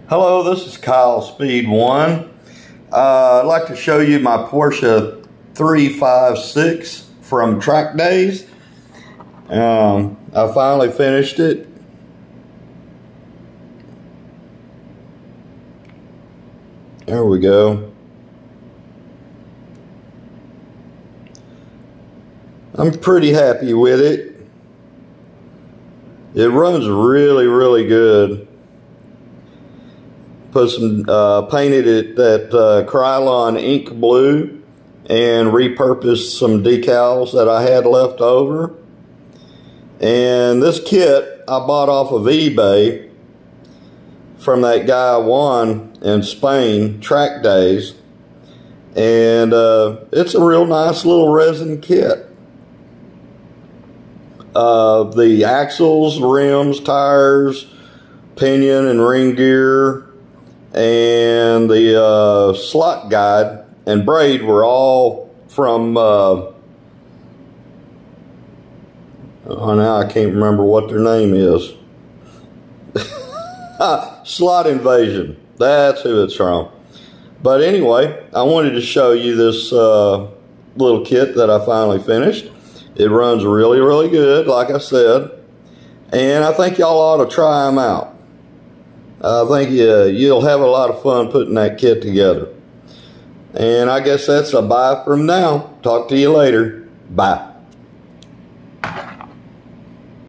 Hello, this is Kyle Speed 1. I'd like to show you my Porsche 356 from Track Days. I finally finished it. There we go. I'm pretty happy with it. It runs really good. Put some painted it that Krylon ink blue and repurposed some decals that I had left over. And this kit I bought off of eBay from that guy Juan in Spain, Track Days. And it's a real nice little resin kit. The axles, rims, tires, pinion and ring gear, and the slot guide and braid were all from oh, now I can't remember what their name is. Slot Invasion, that's who it's from. But anyway, I wanted to show you this little kit that I finally finished. It runs really good, like I said, and I think y'all ought to try them out. I think you'll have a lot of fun putting that kit together. And I guess that's a bye from now. Talk to you later. Bye.